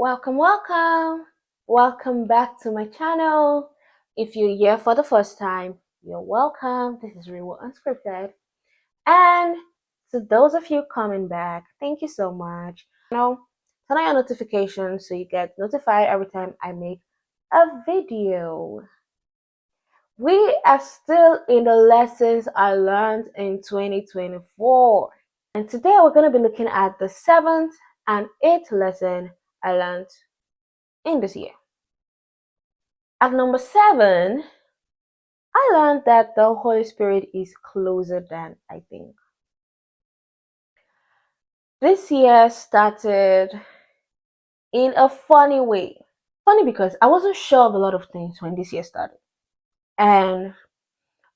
Welcome back to my channel. If you're here for the first time, you're welcome. This is Real Unscripted. And to those of you coming back, thank you so much. Turn on your notifications so you get notified every time I make a video. We are still in the lessons I learned in 2024. And today we're going to be looking at the 7th and 8th lesson I learned in this year. At number 7, I learned that the Holy Spirit is closer than I think. This year started in a funny way. Funny because I wasn't sure of a lot of things when this year started. And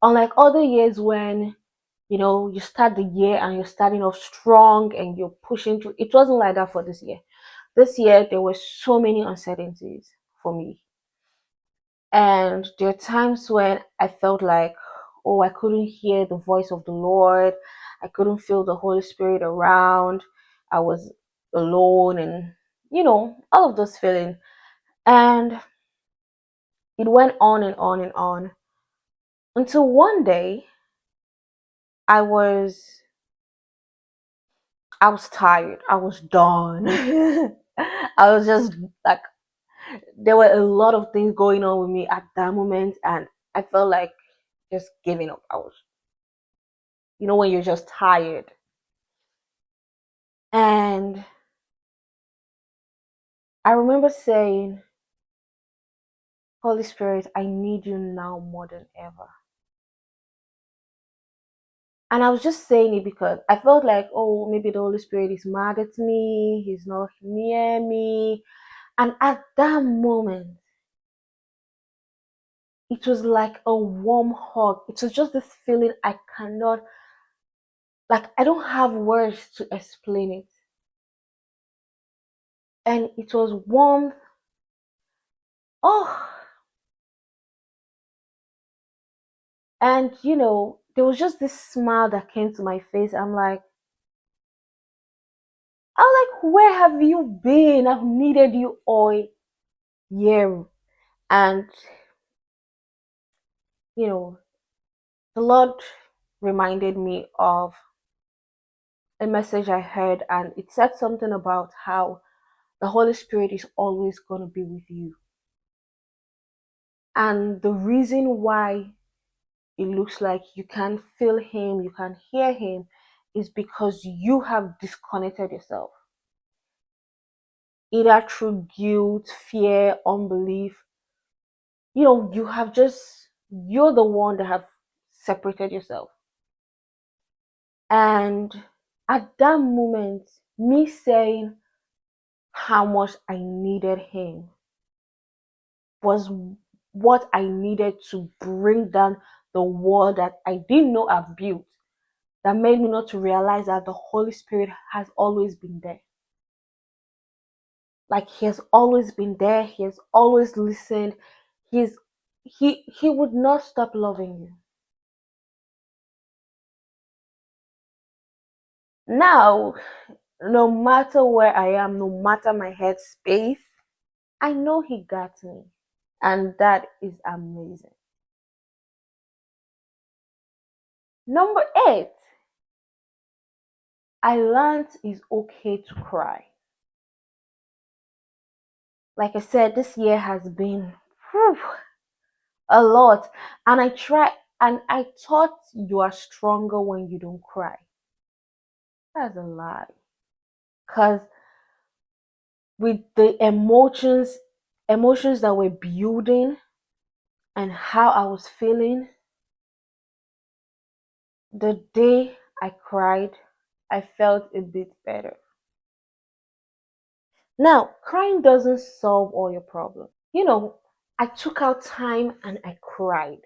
unlike other years when, you start the year and you're starting off strong and you're pushing through, it wasn't like that for this year. This year, there were so many uncertainties for me. And there are times when I felt like, oh, I couldn't hear the voice of the Lord. I couldn't feel the Holy Spirit around. I was alone and, all of those feelings. And it went on and on and on until one day I was I was tired. I was done. I was just like, there were a lot of things going on with me at that moment, and I felt like just giving up. I was, when you're just tired. And I remember saying, Holy Spirit, I need you now more than ever. And I was just saying it because I felt like, oh, maybe the Holy Spirit is mad at me, he's not near me. And at that moment, it was like a warm hug. It was just this feeling I cannot, I don't have words to explain it. And it was warm. Oh, and there was just this smile that came to my face. Where have you been? I've needed you all year. And, the Lord reminded me of a message I heard, and it said something about how the Holy Spirit is always going to be with you. And the reason why it looks like you can feel Him, you can hear Him, is because you have disconnected yourself. Either through guilt, fear, unbelief. You're the one that have separated yourself. And at that moment, me saying how much I needed Him was what I needed to bring down the wall that I didn't know I've built, that made me not to realize that the Holy Spirit has always been there. Like, He has always been there. He has always listened. He would not stop loving you. Now, no matter where I am, no matter my head space, I know He got me. And that is amazing. Number 8, I learned it's okay to cry. Like I said, this year has been a lot. And I thought you are stronger when you don't cry. That's a lie. Because with the emotions that were building and how I was feeling, the day I cried, I felt a bit better. Now, crying doesn't solve all your problems. I took out time and I cried.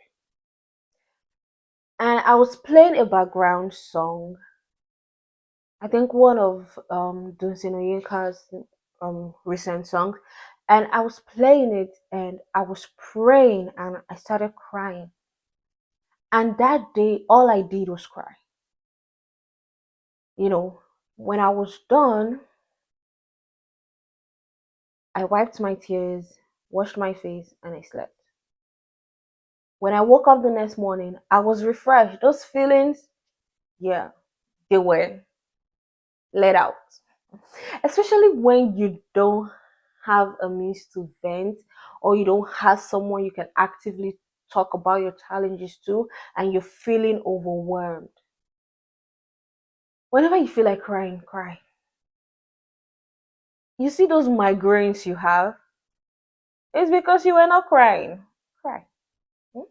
And I was playing a background song. I think one of Dunsin Oyekan's recent songs. And I was playing it and I was praying and I started crying. And that day, all I did was cry. When I was done, I wiped my tears, washed my face, and I slept. When I woke up the next morning, I was refreshed. Those feelings, yeah, they were let out. Especially when you don't have a means to vent, or you don't have someone you can actively talk about your challenges to, and you're feeling overwhelmed. Whenever you feel like crying, cry. You see those migraines you have, it's because you were not crying. Cry. Hmm?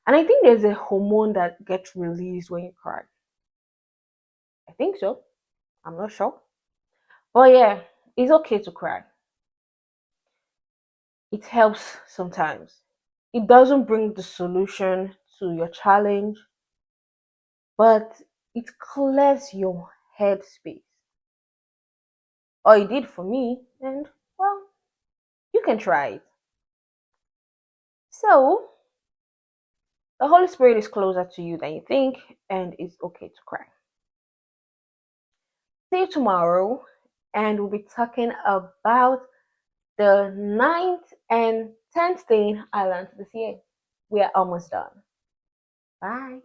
And I think there's a hormone that gets released when you cry. I think so. I'm not sure. But yeah, it's okay to cry. It helps sometimes. It doesn't bring the solution to your challenge, but it clears your head space. Or it did for me, and well, you can try it. So, the Holy Spirit is closer to you than you think, and it's okay to cry. See you tomorrow, and we'll be talking about the ninth and 10th thing I learned this year. We are almost done. Bye.